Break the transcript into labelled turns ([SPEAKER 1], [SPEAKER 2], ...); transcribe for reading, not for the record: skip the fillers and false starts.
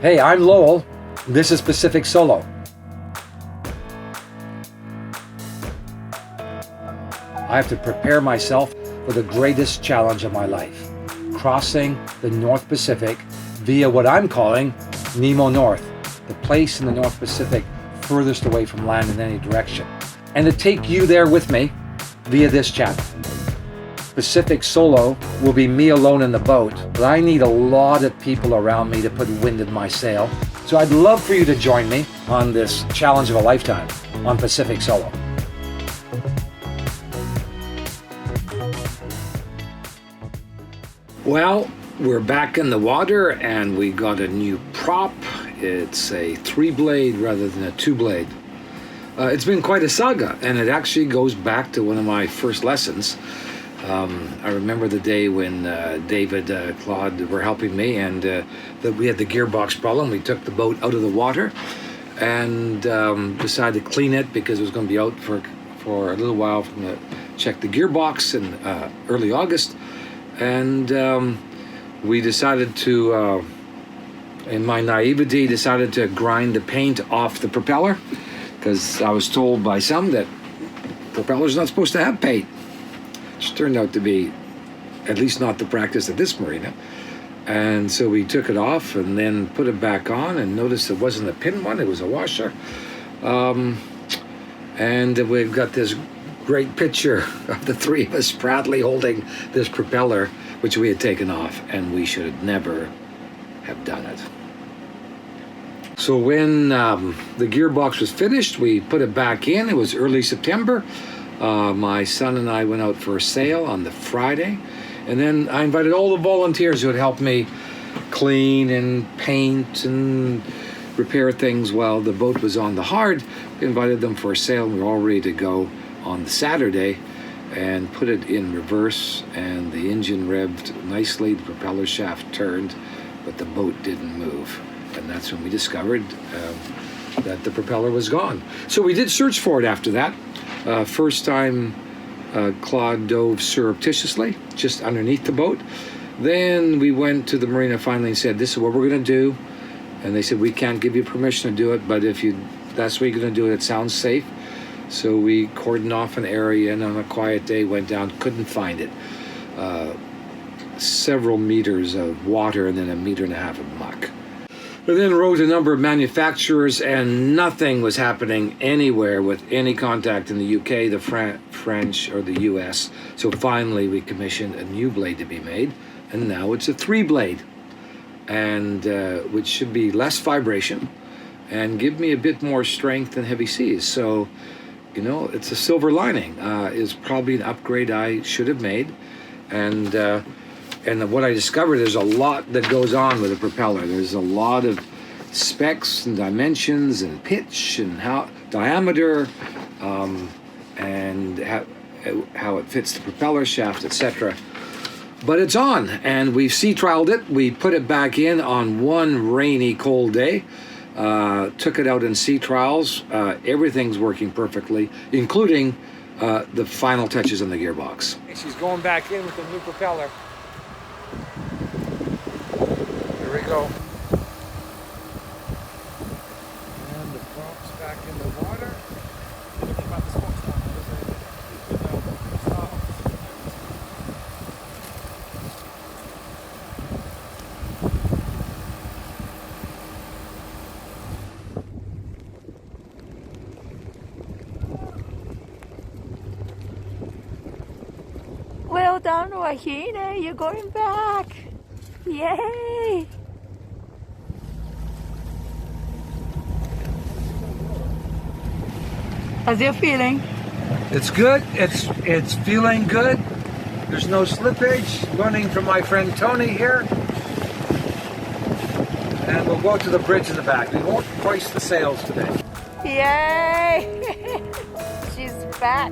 [SPEAKER 1] Hey, I'm Lowell. This is Pacific Solo. I have to prepare myself for the greatest challenge of my life, crossing the North Pacific via what I'm calling Nemo North, the place in the North Pacific furthest away from land in any direction, and to take you there with me via this channel. Pacific Solo will be me alone in the boat, but I need a lot of people around me to put wind in my sail. So I'd love for you to join me on this challenge of a lifetime on Pacific Solo. Well, we're back in the water and we got a new prop. It's a 3-blade rather than a 2-blade. It's been quite a saga, and it actually goes back to one of my first lessons. I remember the day when David, Claude were helping me, and we had the gearbox problem. We took the boat out of the water and decided to clean it because it was going to be out for a little while from check the gearbox in early August. And we decided to, in my naivety, decided to grind the paint off the propeller, because I was told by some that propellers are not supposed to have paint. Which turned out to be at least not the practice at this marina. And so we took it off and then put it back on and noticed it wasn't a pin one, it was a washer. And we've got this great picture of the three of us proudly holding this propeller, which we had taken off, and we should never have done it. So when the gearbox was finished, we put it back in. It was early September. My son and I went out for a sail on the Friday, and then I invited all the volunteers who had helped me clean and paint and repair things while the boat was on the hard. We invited them for a sail, and we were all ready to go on the Saturday and put it in reverse, and the engine revved nicely, the propeller shaft turned, but the boat didn't move. And that's when we discovered that the propeller was gone. So we did search for it after that. First time Claude dove surreptitiously just underneath the boat. Then we went to the marina finally and said, this is what we're going to do. And they said, we can't give you permission to do it, but if that's what you're going to do it, it sounds safe. So we cordoned off an area, and on a quiet day went down, couldn't find it. Several meters of water and then 1.5 meters of muck. We then wrote a number of manufacturers, and nothing was happening anywhere with any contact in the UK, the French, or the US. So finally we commissioned a new blade to be made, and now it's a 3-blade, and which should be less vibration and give me a bit more strength in heavy seas. So, you know, it's a silver lining. Is probably an upgrade I should have made, and what I discovered, there's a lot that goes on with a propeller. There's a lot of specs and dimensions and pitch and diameter, and how it fits the propeller shaft, etc. But it's on, and we've sea trialed it. We put it back in on one rainy, cold day. Took it out in sea trials. Everything's working perfectly, including the final touches on the gearbox. She's going back in with the new propeller. Here we go. And the prop's back in the water.
[SPEAKER 2] Well done, Wahine, you're going back. Yay! How's your feeling?
[SPEAKER 1] It's good. It's feeling good. There's no slippage. Learning from my friend Tony here. And we'll go to the bridge in the back. We won't hoist the sails today.
[SPEAKER 2] Yay! She's back.